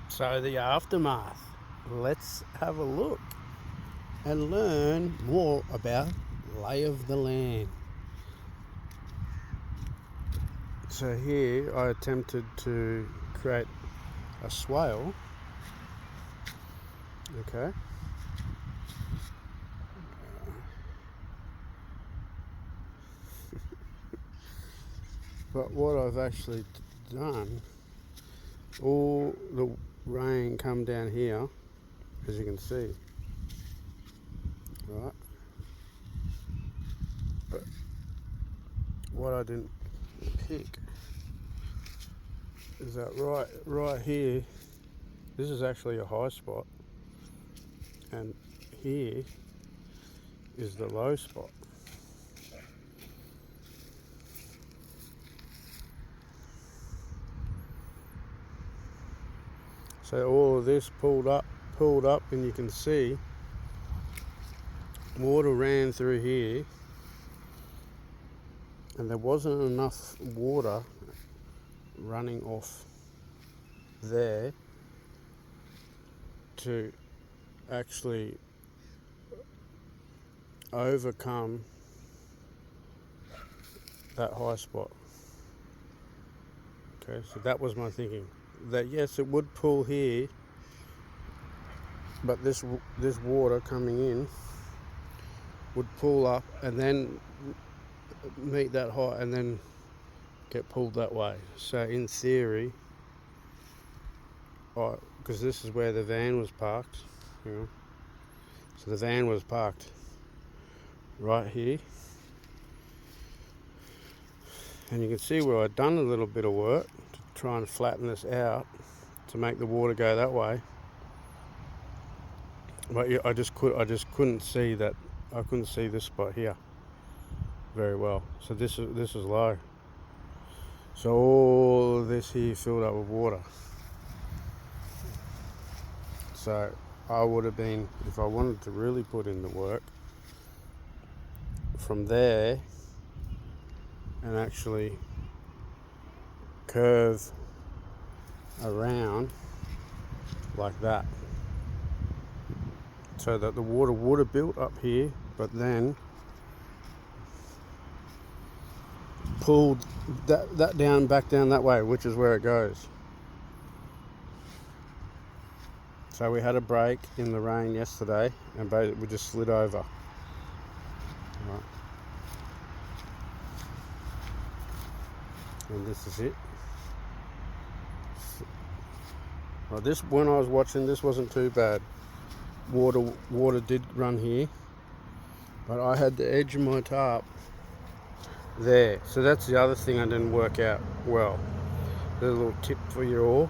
So the aftermath. Let's have a look and learn more about lay of the land. So here I attempted to create a swale. Okay. But what I've actually done, all the rain come down here, as you can see, right? But what I didn't pick is that right here, this is actually a high spot, and here is the low spot. So all of this pulled up, and you can see water ran through here, and there wasn't enough water running off there to actually overcome that high spot. Okay, so that was my thinking. That yes, it would pull here, but this water coming in would pull up and then meet that height and then get pulled that way. So in theory, because this is where the van was parked, so the van was parked right here, and you can see where I'd done a little bit of work to try and flatten this out to make the water go that way. But yeah, I just couldn't see that. I couldn't see this spot here very well. So this is low. So all of this here filled up with water. So I would have been, if I wanted to really put in the work, from there and actually curve around like that, so that the water would have built up here, but then pulled that down, back down that way, which is where it goes. So we had a break in the rain yesterday, and we just slid over. Right. And this is it. Well, this, when I was watching, this wasn't too bad. Water did run here, but I had the edge of my tarp there. So that's the other thing I didn't work out well. There's a little tip for you all.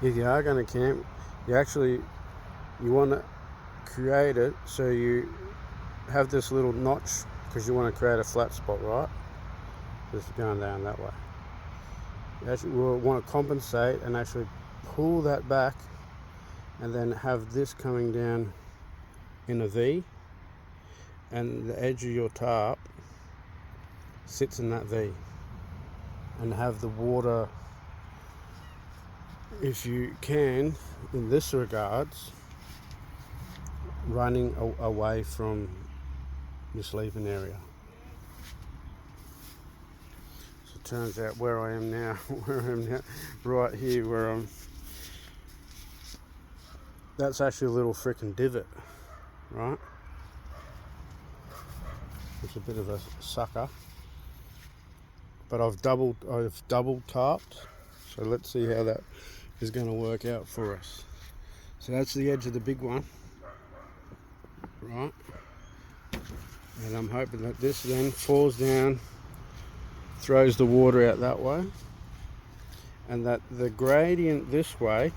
If you are going to camp, you want to create it so you have this little notch, because you want to create a flat spot, right? Just going down that way. You actually will want to compensate and actually pull that back, and then have this coming down in a V, and the edge of your tarp sits in that V, and have the water, if you can, in this regards, running away from your sleeping area. So it turns out where I am now, right here, where I'm, that's actually a little freaking divot, right? It's a bit of a sucker, but I've double tarped, so let's see how that is going to work out for us. So that's the edge of the big one, right? And I'm hoping that this then falls down, throws the water out that way, and that the gradient this way,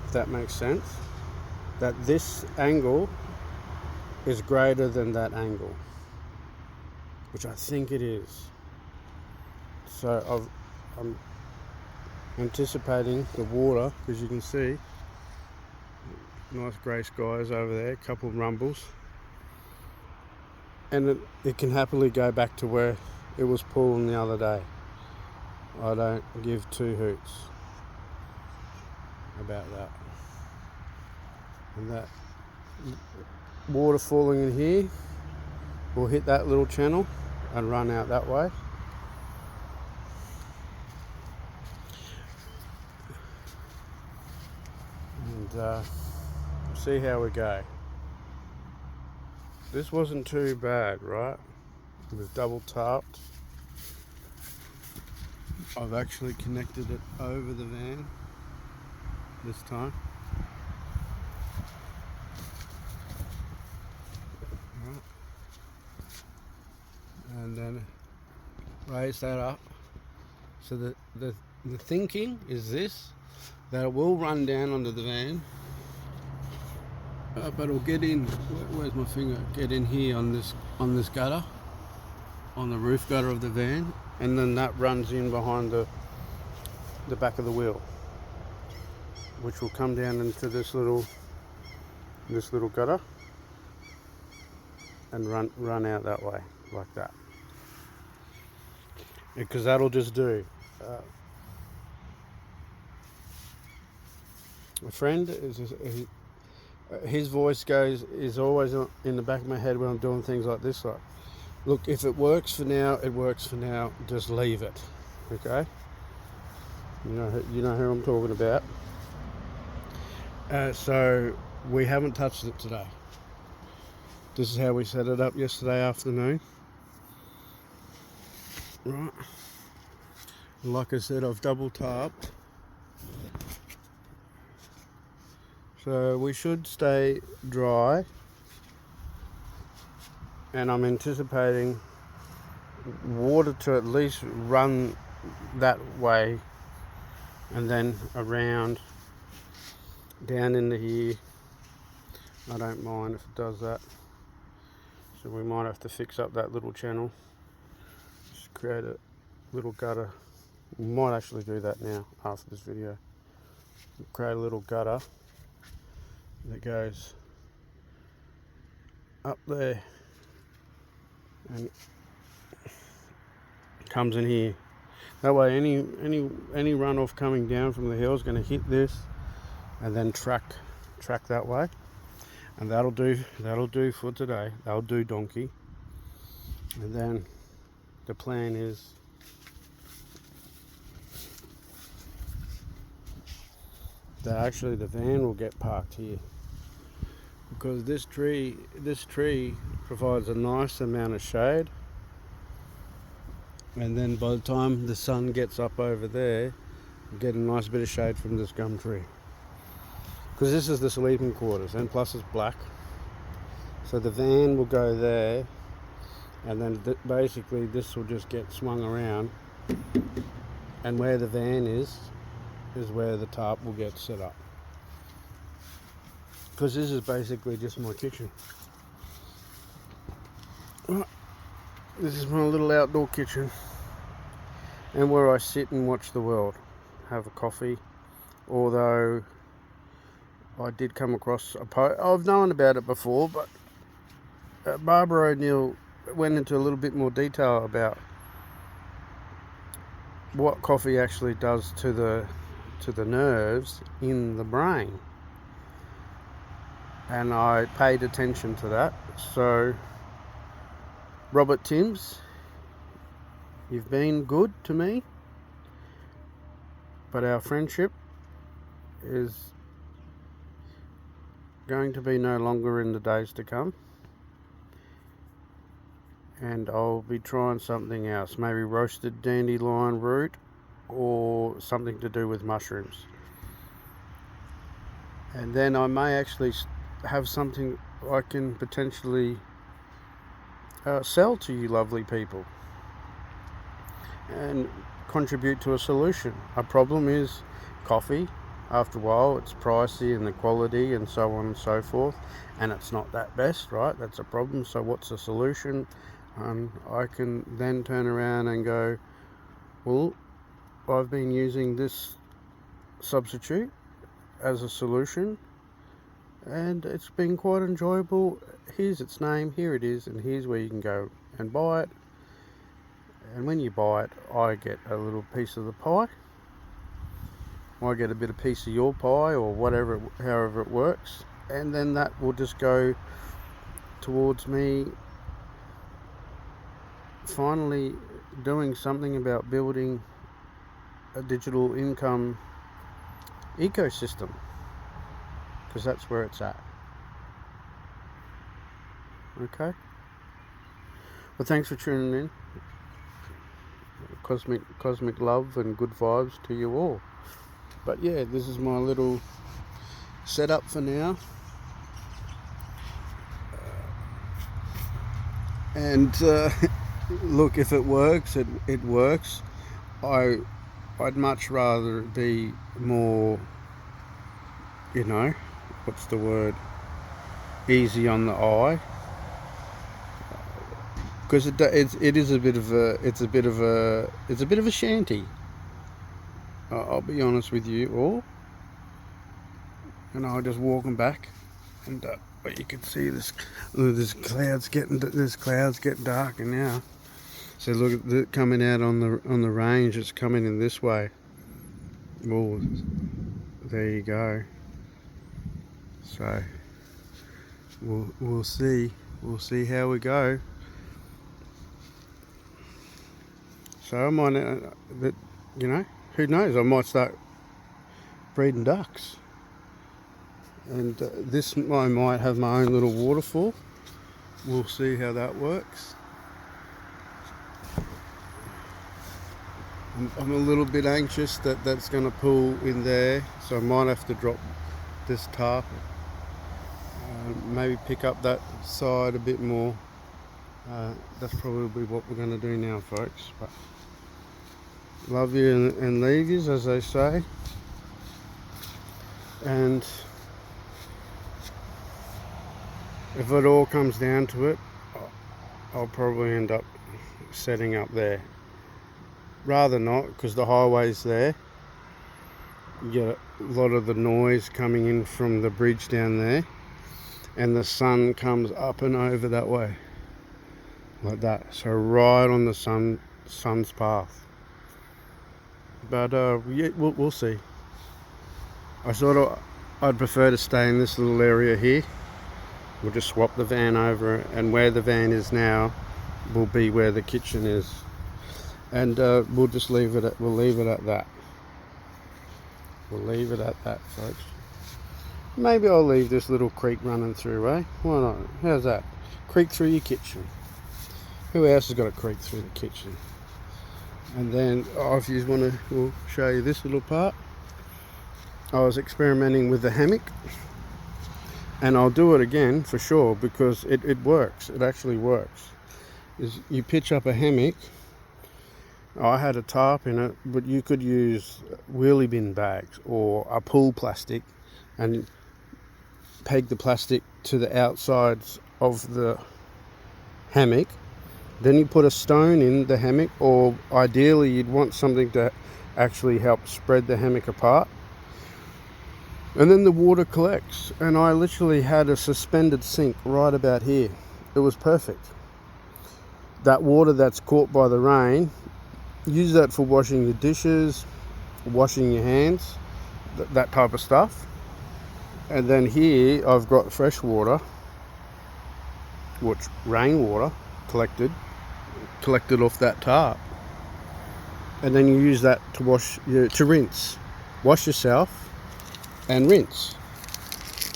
if that makes sense, that this angle is greater than that angle, which I think it is. So I'm anticipating the water, because you can see nice grey skies over there, a couple of rumbles, and it can happily go back to where it was pulling the other day. I don't give two hoots. about that. And that water falling in here will hit that little channel and run out that way. And see how we go. This wasn't too bad, right? It was double tarped. I've actually connected it over the van this time. Right. And then raise that up. So the thinking is this, that it will run down onto the van, but it'll get in, where's my finger, get in here on this gutter, on the roof gutter of the van, and then that runs in behind the back of the wheel, which will come down into this little gutter and run out that way, like that. Because that'll just do. A friend his voice is always in the back of my head when I'm doing things like this. Like, look, if it works for now, it works for now. Just leave it, okay? You know who I'm talking about. So we haven't touched it today. This is how we set it up yesterday afternoon. Right. Like I said, I've double tarped. So we should stay dry, and I'm anticipating water to at least run that way and then around down into here. I don't mind if it does that. So we might have to fix up that little channel, just create a little gutter. We might actually do that now after this video. Create a little gutter that goes up there and comes in here. That way any runoff coming down from the hill is going to hit this and then track that way. And that'll do for today. That'll do, donkey. And then the plan is that actually the van will get parked here, because this tree provides a nice amount of shade, and then by the time the sun gets up over there, you get a nice bit of shade from this gum tree, because this is the sleeping quarters, and plus it's black, so the van will go there, and then basically this will just get swung around, and where the van is where the tarp will get set up, because this is basically just my kitchen. Right. This is my little outdoor kitchen, and where I sit and watch the world, have a coffee. Although I did come across a post, I've known about it before, but Barbara O'Neill went into a little bit more detail about what coffee actually does to the nerves in the brain, and I paid attention to that. So Robert Timms, you've been good to me, but our friendship is going to be no longer in the days to come, and I'll be trying something else, maybe roasted dandelion root or something to do with mushrooms. And then I may actually have something I can potentially sell to you lovely people and contribute to a solution. A problem is coffee. After a while it's pricey, and the quality and so on and so forth, and it's not that best, right? That's a problem. So what's the solution? I can then turn around and go, well, I've been using this substitute as a solution, and it's been quite enjoyable. Here's its name, here it is, and here's where you can go and buy it. And when you buy it, I get a little piece of the pie, I get a bit of piece of your pie or whatever, however it works, and then that will just go towards me finally doing something about building a digital income ecosystem, because that's where it's at. Okay, well, thanks for tuning in. Cosmic love and good vibes to you all. But yeah, this is my little setup for now, and look, if it works, it works. I'd much rather it be more, what's the word, easy on the eye, because it is a bit of a shanty. I'll be honest with you all. Just walking back, and but you can see this clouds getting darker now. So look at it coming out on the range. It's coming in this way. Oh, there you go. So we'll see how we go. So I might, who knows? I might start breeding ducks, and I might have my own little waterfall. We'll see how that works. I'm a little bit anxious that's going to pull in there, so I might have to drop this tarp, maybe pick up that side a bit more. That's probably what we're going to do now, folks. But love you and leave you, as they say. And if it all comes down to it, I'll probably end up setting up there. Rather not, because the highway's there. You get a lot of the noise coming in from the bridge down there, and the sun comes up and over that way, like that. So right on the sun's path. But yeah, we'll see. I'd prefer to stay in this little area here. We'll just swap the van over, and where the van is now will be where the kitchen is. And we'll leave it at that. We'll leave it at that, folks. Maybe I'll leave this little creek running through, eh? Why not? How's that? Creek through your kitchen. Who else has got a creek through the kitchen? And then, if you want to, we'll show you this little part. I was experimenting with the hammock, and I'll do it again for sure, because it works. It actually works. You pitch up a hammock. I had a tarp in it, but you could use wheelie bin bags or a pool plastic and peg the plastic to the outsides of the hammock. Then you put a stone in the hammock, or ideally you'd want something to actually help spread the hammock apart. And then the water collects, and I literally had a suspended sink right about here. It was perfect. That water that's caught by the rain, use that for washing your dishes, washing your hands, that type of stuff. And then here I've got fresh water, which rainwater collected off that tarp, and then you use that to rinse, wash yourself and rinse.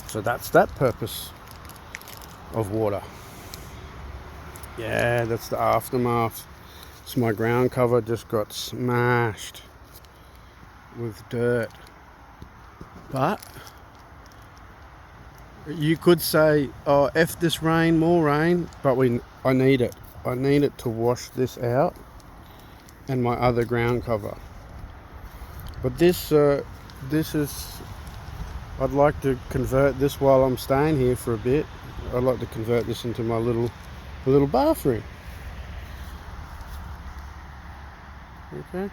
So that's that purpose of water. Yeah, that's the aftermath. So my ground cover just got smashed with dirt. But you could say, oh, F this rain, more rain, but I need it. I need it to wash this out and my other ground cover. But this is, I'd like to convert this while I'm staying here for a bit. I'd like to convert this into my little bathroom. Okay,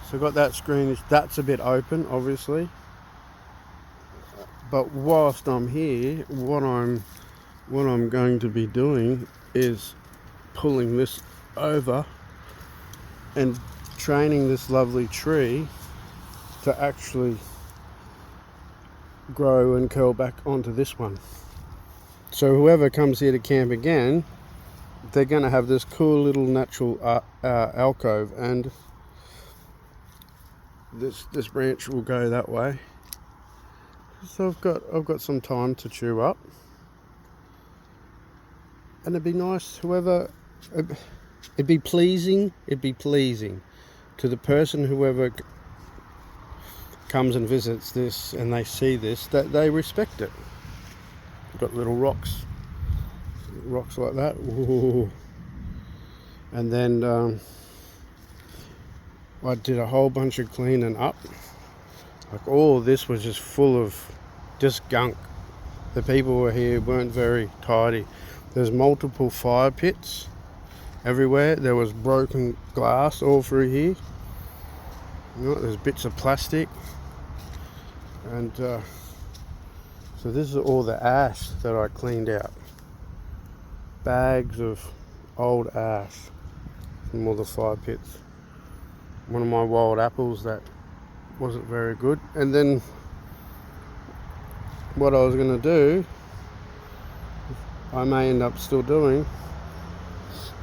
so I've got that screen, that's a bit open obviously, but whilst I'm here, what I'm going to be doing is pulling this over and training this lovely tree to actually grow and curl back onto this one. So whoever comes here to camp again, they're going to have this cool little natural alcove, and this branch will go that way. So I've got some time to chew up, and it'd be nice. It'd be pleasing to the person, whoever comes and visits this and they see this, that they respect it. Got little rocks like that. Ooh. And then I did a whole bunch of cleaning up. Like, all this was just full of just gunk. The people were here weren't very tidy. There's multiple fire pits everywhere. There was broken glass all through here. There's bits of plastic, and so this is all the ash that I cleaned out. Bags of old ash from all the fire pits. One of my wild apples that wasn't very good. And then what I was going to do, I may end up still doing,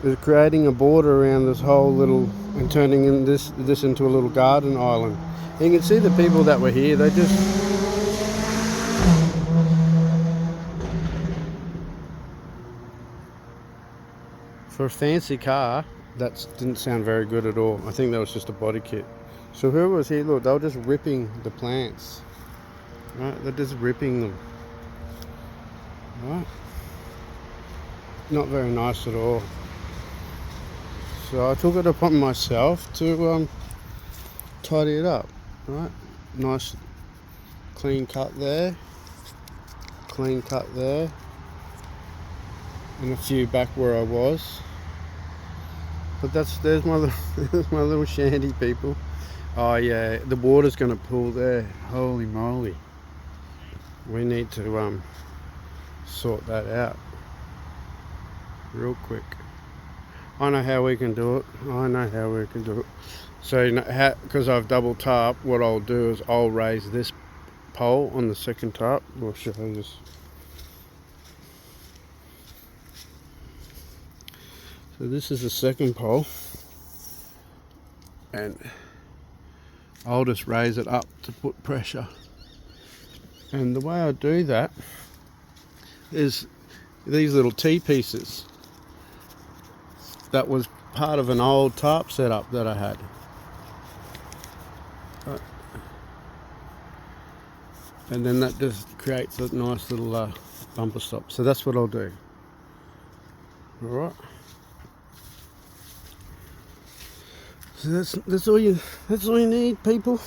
is creating a border around this whole little, and turning in this into a little garden island. And you can see the people that were here, they just, for a fancy car, that didn't sound very good at all. I think that was just a body kit. So whoever was here, look, they were just ripping the plants. Right, they're just ripping them. Right, not very nice at all. So I took it upon myself to tidy it up. Right, nice clean cut there, and a few back where I was. But there's my little shanty, people. Oh yeah, the water's going to pool there. Holy moly! We need to sort that out real quick. I know how we can do it. So, because I've double tarp, what I'll do is I'll raise this pole on the second tarp. We'll show you this. So this is the second pole, and I'll just raise it up to put pressure. And the way I do that is these little T-pieces. That was part of an old tarp setup that I had. And then that just creates a nice little bumper stop. So that's what I'll do. Alright. So that's all you need, people.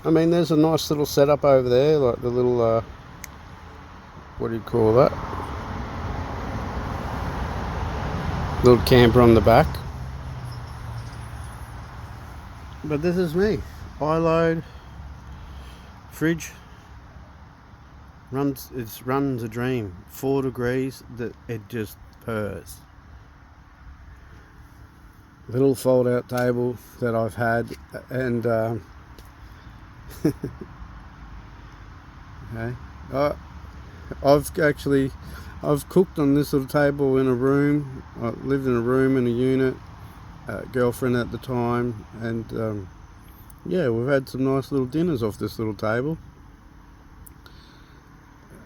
I mean, there's a nice little setup over there, like the little what do you call that? Little camper on the back. But this is me. I load, fridge runs a dream. 4 degrees, that it just purrs. Little fold out table that I've had, and okay. I've cooked on this little table in a room. I lived in a room in a unit, girlfriend at the time, and yeah, we've had some nice little dinners off this little table.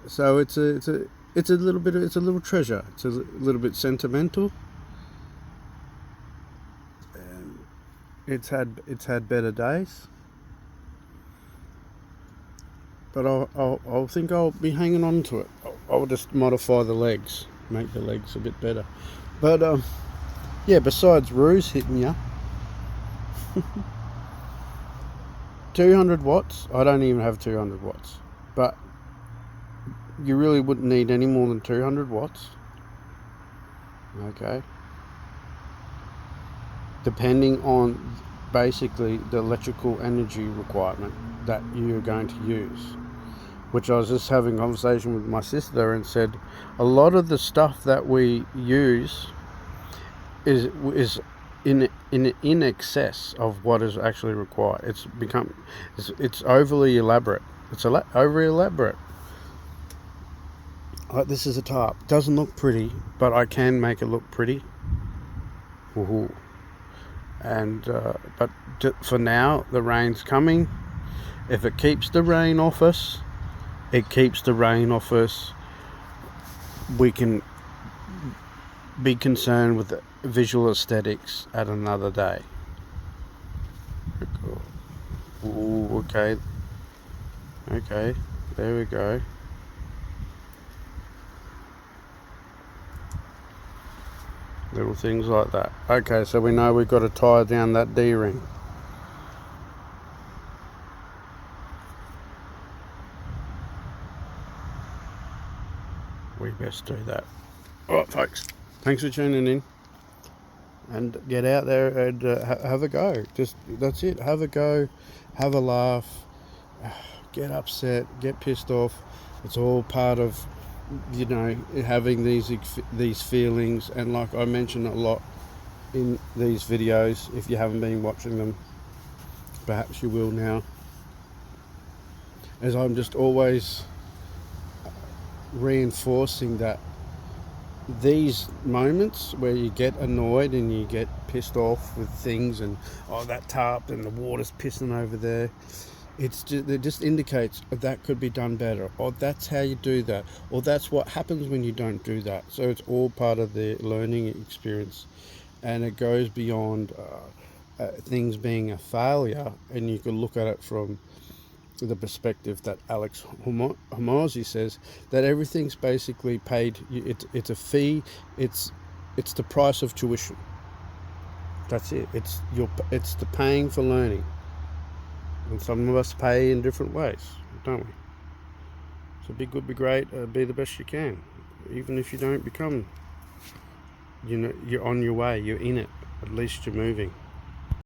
So it's a little treasure. It's a little bit sentimental. And it's had better days. But I'll think I'll be hanging on to it. I'll just modify the legs, make the legs a bit better. But yeah, besides Ruse hitting you, 200 watts. I don't even have 200 watts, but you really wouldn't need any more than 200 watts. Okay. Depending on basically the electrical energy requirement that you're going to use. Which I was just having a conversation with my sister and said a lot of the stuff that we use is in excess of what is actually required. It's overly elaborate. It's overly elaborate. Like, this is a tarp. Doesn't look pretty, but I can make it look pretty. Woohoo. And but for now, the rain's coming. If it keeps the rain off us, it keeps the rain off us. We can be concerned with the visual aesthetics at another day. Ooh, okay. Okay, there we go. Little things like that. Okay, so we know we've got to tie down that D-ring. We best do that. Alright, folks, thanks for tuning in, and get out there and have a go. That's it. Have a go, have a laugh, get upset, get pissed off. It's all part of, having these feelings. And like I mention a lot in these videos, if you haven't been watching them, perhaps you will now, as I'm just always reinforcing that these moments where you get annoyed and you get pissed off with things, and that tarp and the water's pissing over there, it just indicates that could be done better, or that's how you do that, or that's what happens when you don't do that. So it's all part of the learning experience, and it goes beyond things being a failure. And you can look at it from the perspective that Alex Hormozi says, that everything's basically paid. It's a fee. It's the price of tuition. That's it. It's the paying for learning. And some of us pay in different ways, don't we? So be good, be great, be the best you can. Even if you don't become, you're on your way, you're in it. At least you're moving.